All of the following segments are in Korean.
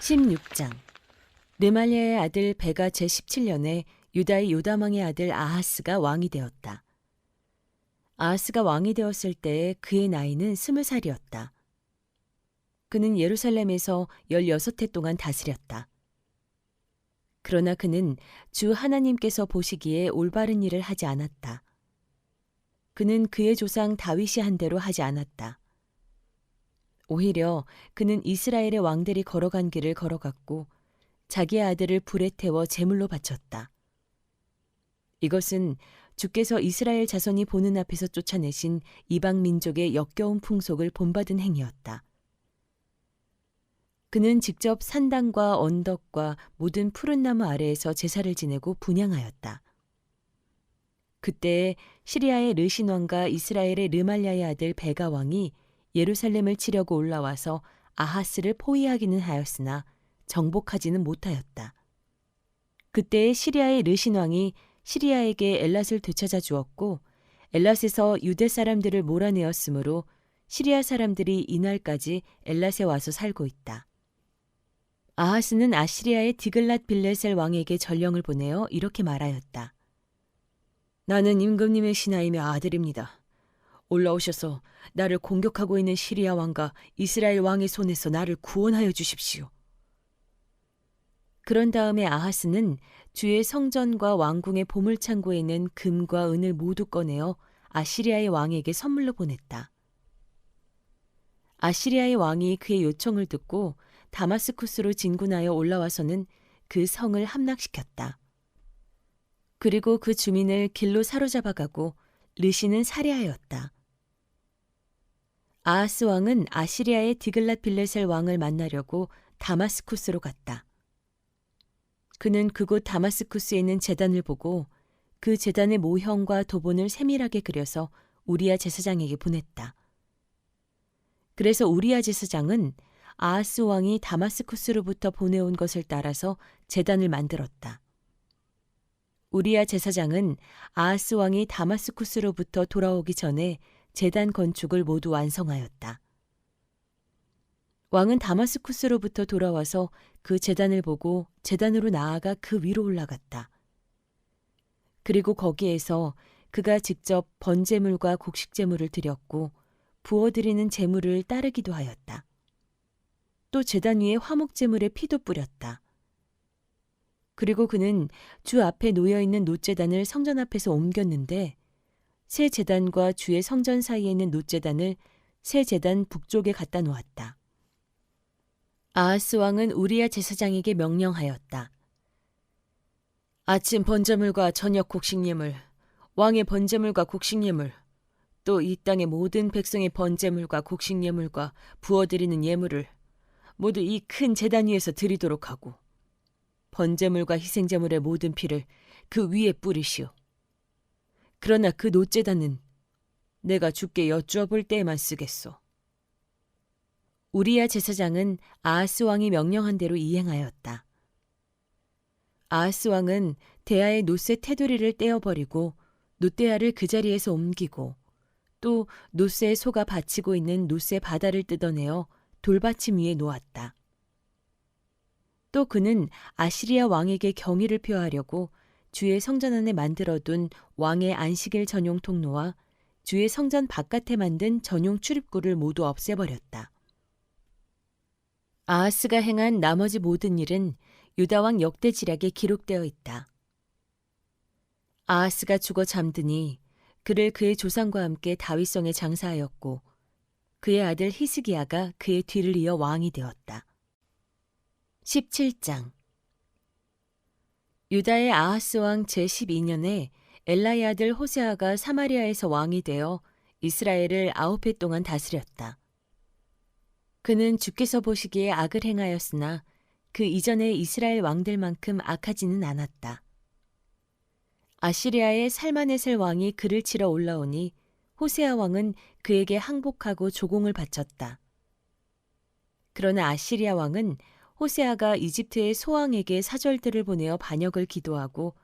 16장. 르말리아의 아들 베가 제17년에 유다의 요담왕의 아들 아하스가 왕이 되었다. 아하스가 왕이 되었을 때에 그의 나이는 20살이었다. 그는 예루살렘에서 16해 동안 다스렸다. 그러나 그는 주 하나님께서 보시기에 올바른 일을 하지 않았다. 그는 그의 조상 다윗이 한 대로 하지 않았다. 오히려 그는 이스라엘의 왕들이 걸어간 길을 걸어갔고 자기의 아들을 불에 태워 제물로 바쳤다. 이것은 주께서 이스라엘 자손이 보는 앞에서 쫓아내신 이방 민족의 역겨운 풍속을 본받은 행위였다. 그는 직접 산당과 언덕과 모든 푸른 나무 아래에서 제사를 지내고 분향하였다. 그때에 시리아의 르신 왕과 이스라엘의 르말랴의 아들 베가 왕이 예루살렘을 치려고 올라와서 아하스를 포위하기는 하였으나 정복하지는 못하였다. 그때에 시리아의 르신 왕이 시리아에게 엘랏을 되찾아 주었고 엘랏에서 유대 사람들을 몰아내었으므로 시리아 사람들이 이날까지 엘랏에 와서 살고 있다. 아하스는 아시리아의 디글랏 빌레셀 왕에게 전령을 보내어 이렇게 말하였다. 나는 임금님의 신하이며 아들입니다. 올라오셔서 나를 공격하고 있는 시리아 왕과 이스라엘 왕의 손에서 나를 구원하여 주십시오. 그런 다음에 아하스는 주의 성전과 왕궁의 보물창고에 있는 금과 은을 모두 꺼내어 아시리아의 왕에게 선물로 보냈다. 아시리아의 왕이 그의 요청을 듣고 다마스쿠스로 진군하여 올라와서는 그 성을 함락시켰다. 그리고 그 주민을 길로 사로잡아가고 르신은 살해하였다. 아하스 왕은 아시리아의 디글랏 빌레셀 왕을 만나려고 다마스쿠스로 갔다. 그는 그곳 다마스쿠스에 있는 제단을 보고 그 제단의 모형과 도본을 세밀하게 그려서 우리야 제사장에게 보냈다. 그래서 우리야 제사장은 아하스 왕이 다마스쿠스로부터 보내온 것을 따라서 제단을 만들었다. 우리야 제사장은 아하스 왕이 다마스쿠스로부터 돌아오기 전에 제단 건축을 모두 완성하였다. 왕은 다마스쿠스로부터 돌아와서 그 제단을 보고 제단으로 나아가 그 위로 올라갔다. 그리고 거기에서 그가 직접 번제물과 곡식제물을 드렸고 부어드리는 제물을 따르기도 하였다. 또 제단 위에 화목제물에 피도 뿌렸다. 그리고 그는 주 앞에 놓여있는 놋제단을 성전 앞에서 옮겼는데 새 제단과 주의 성전 사이에 있는 놋제단을 새 제단 북쪽에 갖다 놓았다. 아하스 왕은 우리야 제사장에게 명령하였다. 아침 번제물과 저녁 곡식예물, 왕의 번제물과 곡식예물, 또 이 땅의 모든 백성의 번제물과 곡식예물과 부어드리는 예물을 모두 이 큰 제단 위에서 드리도록 하고 번제물과 희생제물의 모든 피를 그 위에 뿌리시오. 그러나 그 놋제단은 내가 주께 여쭈어 볼 때에만 쓰겠소. 우리야 제사장은 아하스 왕이 명령한 대로 이행하였다. 아하스 왕은 대야의 놋의 테두리를 떼어버리고 놋대야를 그 자리에서 옮기고 또 놋에 소가 받치고 있는 놋의 바다를 뜯어내어 돌받침 위에 놓았다. 또 그는 아시리아 왕에게 경의를 표하려고 주의 성전 안에 만들어둔 왕의 안식일 전용 통로와 주의 성전 바깥에 만든 전용 출입구를 모두 없애버렸다. 아하스가 행한 나머지 모든 일은 유다왕 역대지략에 기록되어 있다. 아하스가 죽어 잠드니 그를 그의 조상과 함께 다윗성에 장사하였고 그의 아들 히스기야가 그의 뒤를 이어 왕이 되었다. 17장. 유다의 아하스 왕 제12년에 엘라의 아들 호세아가 사마리아에서 왕이 되어 이스라엘을 9해 동안 다스렸다. 그는 주께서 보시기에 악을 행하였으나 그 이전의 이스라엘 왕들만큼 악하지는 않았다. 아시리아의 살마네셀 왕이 그를 치러 올라오니 호세아 왕은 그에게 항복하고 조공을 바쳤다. 그러나 아시리아 왕은 호세아가 이집트의 소왕에게 사절들을 보내어 반역을 기도하고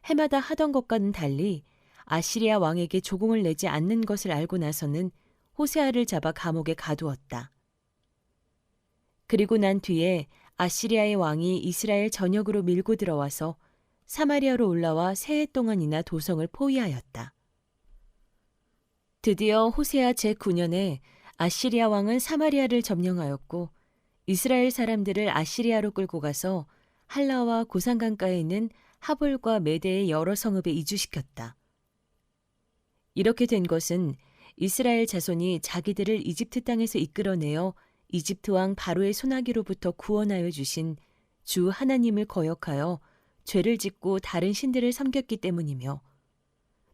해마다 하던 것과는 달리 아시리아 왕에게 조공을 내지 않는 것을 알고 나서는 호세아를 잡아 감옥에 가두었다. 그리고 난 뒤에 아시리아의 왕이 이스라엘 전역으로 밀고 들어와서 사마리아로 올라와 세 해 동안이나 도성을 포위하였다. 드디어 호세아 제9년에 아시리아 왕은 사마리아를 점령하였고 이스라엘 사람들을 아시리아로 끌고 가서 할라와 고산강가에 있는 하볼과 메대의 여러 성읍에 이주시켰다. 이렇게 된 것은 이스라엘 자손이 자기들을 이집트 땅에서 이끌어내어 이집트 왕 바로의 손아귀로부터 구원하여 주신 주 하나님을 거역하여 죄를 짓고 다른 신들을 섬겼기 때문이며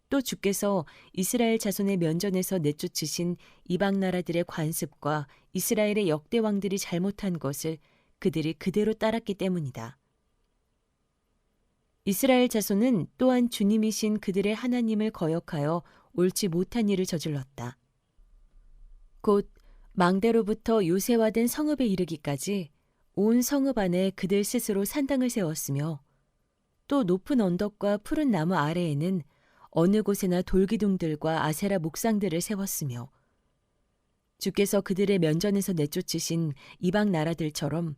또 주께서 이스라엘 자손의 면전에서 내쫓으신 이방 나라들의 관습과 이스라엘의 역대 왕들이 잘못한 것을 그들이 그대로 따랐기 때문이다. 이스라엘 자손은 또한 주님이신 그들의 하나님을 거역하여 옳지 못한 일을 저질렀다. 곧 망대로부터 요새화된 성읍에 이르기까지 온 성읍 안에 그들 스스로 산당을 세웠으며 또 높은 언덕과 푸른 나무 아래에는 어느 곳에나 돌기둥들과 아세라 목상들을 세웠으며 주께서 그들의 면전에서 내쫓으신 이방 나라들처럼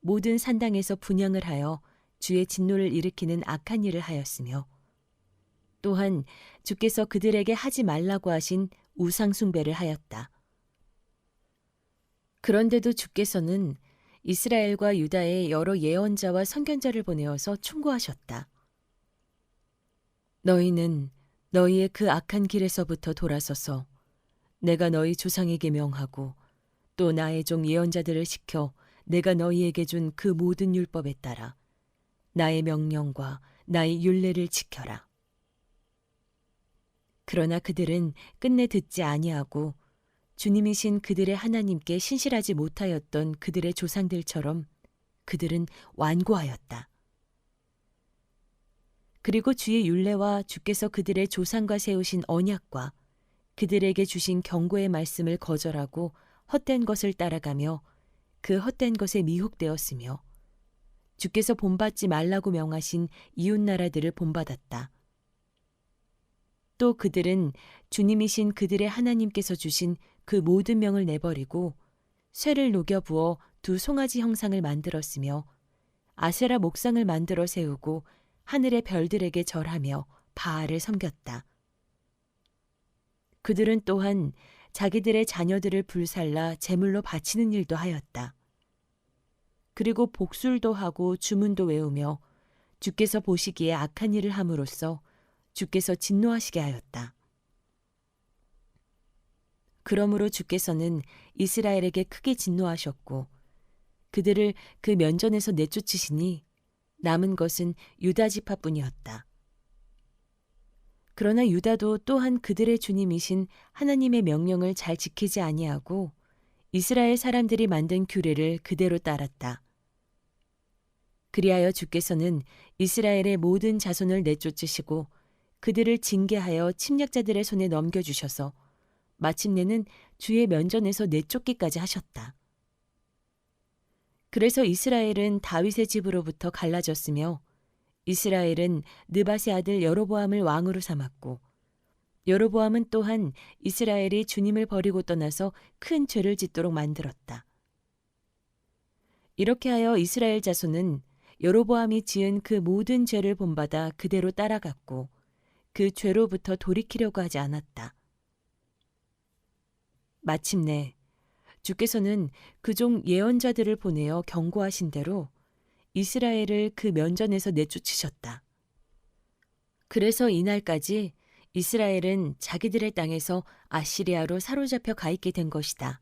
모든 산당에서 분향을 하여 주의 진노를 일으키는 악한 일을 하였으며 또한 주께서 그들에게 하지 말라고 하신 우상 숭배를 하였다. 그런데도 주께서는 이스라엘과 유다의 여러 예언자와 선견자를 보내어서 충고하셨다. 너희는 너희의 그 악한 길에서부터 돌아서서 내가 너희 조상에게 명하고 또 나의 종 예언자들을 시켜 내가 너희에게 준 그 모든 율법에 따라 나의 명령과 나의 율례를 지켜라. 그러나 그들은 끝내 듣지 아니하고 주님이신 그들의 하나님께 신실하지 못하였던 그들의 조상들처럼 그들은 완고하였다. 그리고 주의 율례와 주께서 그들의 조상과 세우신 언약과 그들에게 주신 경고의 말씀을 거절하고 헛된 것을 따라가며 그 헛된 것에 미혹되었으며 주께서 본받지 말라고 명하신 이웃 나라들을 본받았다. 또 그들은 주님이신 그들의 하나님께서 주신 그 모든 명을 내버리고 쇠를 녹여 부어 두 송아지 형상을 만들었으며 아세라 목상을 만들어 세우고 하늘의 별들에게 절하며 바알을 섬겼다. 그들은 또한 자기들의 자녀들을 불살라 제물로 바치는 일도 하였다. 그리고 복술도 하고 주문도 외우며 주께서 보시기에 악한 일을 함으로써 주께서 진노하시게 하였다. 그러므로 주께서는 이스라엘에게 크게 진노하셨고 그들을 그 면전에서 내쫓으시니 남은 것은 유다 지파뿐이었다. 그러나 유다도 또한 그들의 주님이신 하나님의 명령을 잘 지키지 아니하고 이스라엘 사람들이 만든 규례를 그대로 따랐다. 그리하여 주께서는 이스라엘의 모든 자손을 내쫓으시고 그들을 징계하여 침략자들의 손에 넘겨주셔서 마침내는 주의 면전에서 내쫓기까지 하셨다. 그래서 이스라엘은 다윗의 집으로부터 갈라졌으며 이스라엘은 느밧의 아들 여로보암을 왕으로 삼았고 여로보암은 또한 이스라엘이 주님을 버리고 떠나서 큰 죄를 짓도록 만들었다. 이렇게 하여 이스라엘 자손은 여로보암이 지은 그 모든 죄를 본받아 그대로 따라갔고 그 죄로부터 돌이키려고 하지 않았다. 마침내 주께서는 그 종 예언자들을 보내어 경고하신 대로 이스라엘을 그 면전에서 내쫓으셨다. 그래서 이날까지 이스라엘은 자기들의 땅에서 아시리아로 사로잡혀 가 있게 된 것이다.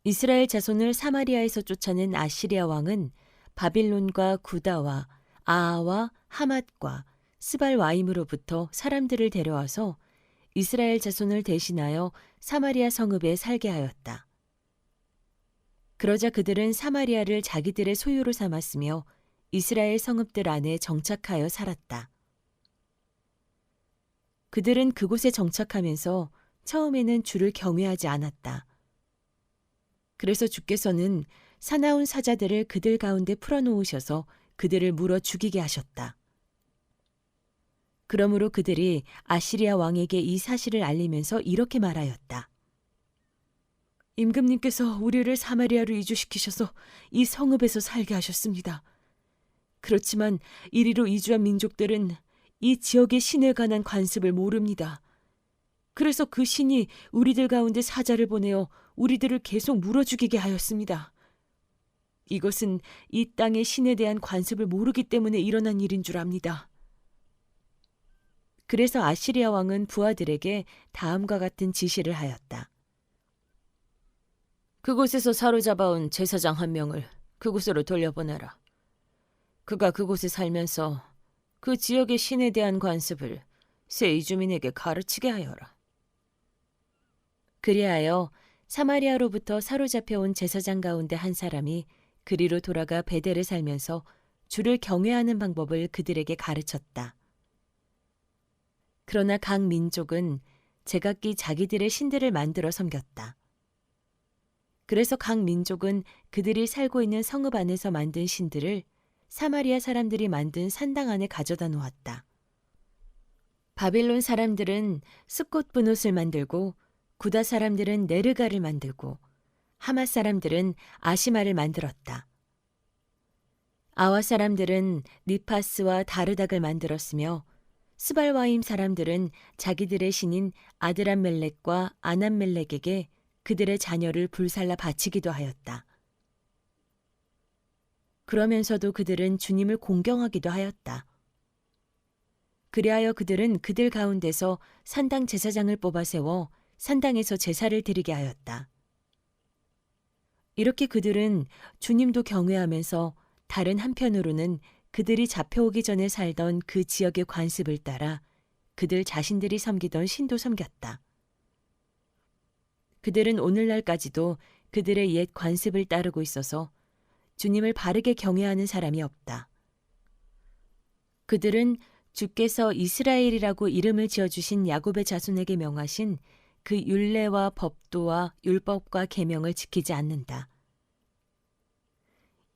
이스라엘 자손을 사마리아에서 쫓아낸 아시리아 왕은 바빌론과 구다와 아하와 하맛과 스발와임으로부터 사람들을 데려와서 이스라엘 자손을 대신하여 사마리아 성읍에 살게 하였다. 그러자 그들은 사마리아를 자기들의 소유로 삼았으며 이스라엘 성읍들 안에 정착하여 살았다. 그들은 그곳에 정착하면서 처음에는 주를 경외하지 않았다. 그래서 주께서는 사나운 사자들을 그들 가운데 풀어놓으셔서 그들을 물어 죽이게 하셨다. 그러므로 그들이 아시리아 왕에게 이 사실을 알리면서 이렇게 말하였다. 임금님께서 우리를 사마리아로 이주시키셔서 이 성읍에서 살게 하셨습니다. 그렇지만 이리로 이주한 민족들은 이 지역의 신에 관한 관습을 모릅니다. 그래서 그 신이 우리들 가운데 사자를 보내어 우리들을 계속 물어 죽이게 하였습니다. 이것은 이 땅의 신에 대한 관습을 모르기 때문에 일어난 일인 줄 압니다. 그래서 아시리아 왕은 부하들에게 다음과 같은 지시를 하였다. 그곳에서 사로잡아온 제사장 한 명을 그곳으로 돌려보내라. 그가 그곳에 살면서 그 지역의 신에 대한 관습을 새 이주민에게 가르치게 하여라. 그리하여 사마리아로부터 사로잡혀온 제사장 가운데 한 사람이 그리로 돌아가 베델에 살면서 주를 경외하는 방법을 그들에게 가르쳤다. 그러나 각 민족은 제각기 자기들의 신들을 만들어 섬겼다. 그래서 각 민족은 그들이 살고 있는 성읍 안에서 만든 신들을 사마리아 사람들이 만든 산당 안에 가져다 놓았다. 바빌론 사람들은 숫꽃 분옷을 만들고 구다 사람들은 네르가를 만들고 하맛 사람들은 아시마를 만들었다. 아와 사람들은 니파스와 다르닥을 만들었으며 스발와임 사람들은 자기들의 신인 아드람멜렉과 아남멜렉에게 그들의 자녀를 불살라 바치기도 하였다. 그러면서도 그들은 주님을 공경하기도 하였다. 그리하여 그들은 그들 가운데서 산당 제사장을 뽑아 세워 산당에서 제사를 드리게 하였다. 이렇게 그들은 주님도 경외하면서 다른 한편으로는 그들이 잡혀오기 전에 살던 그 지역의 관습을 따라 그들 자신들이 섬기던 신도 섬겼다. 그들은 오늘날까지도 그들의 옛 관습을 따르고 있어서 주님을 바르게 경외하는 사람이 없다. 그들은 주께서 이스라엘이라고 이름을 지어주신 야곱의 자손에게 명하신 그 율례와 법도와 율법과 계명을 지키지 않는다.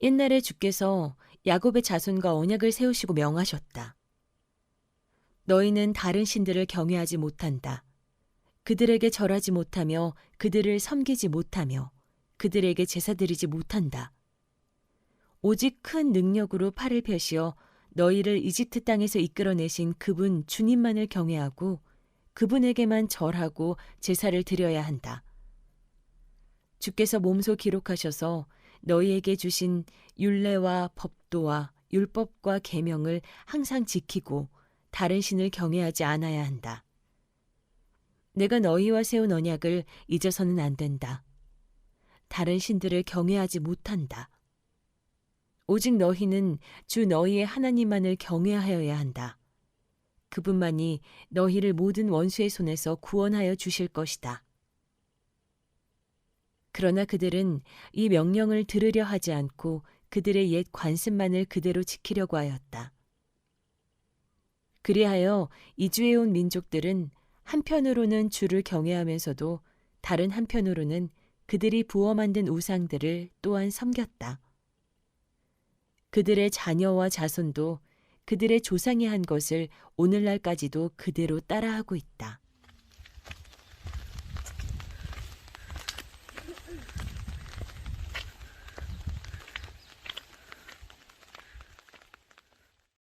옛날에 주께서 야곱의 자손과 언약을 세우시고 명하셨다. 너희는 다른 신들을 경외하지 못한다. 그들에게 절하지 못하며 그들을 섬기지 못하며 그들에게 제사드리지 못한다. 오직 큰 능력으로 팔을 펴시어 너희를 이집트 땅에서 이끌어내신 그분 주님만을 경외하고 그분에게만 절하고 제사를 드려야 한다. 주께서 몸소 기록하셔서 너희에게 주신 율례와 법도와 율법과 계명을 항상 지키고 다른 신을 경외하지 않아야 한다. 내가 너희와 세운 언약을 잊어서는 안 된다. 다른 신들을 경외하지 못한다. 오직 너희는 주 너희의 하나님만을 경외하여야 한다. 그분만이 너희를 모든 원수의 손에서 구원하여 주실 것이다. 그러나 그들은 이 명령을 들으려 하지 않고 그들의 옛 관습만을 그대로 지키려고 하였다. 그리하여 이주해 온 민족들은 한편으로는 주를 경외하면서도 다른 한편으로는 그들이 부어 만든 우상들을 또한 섬겼다. 그들의 자녀와 자손도 그들의 조상이 한 것을 오늘날까지도 그대로 따라하고 있다.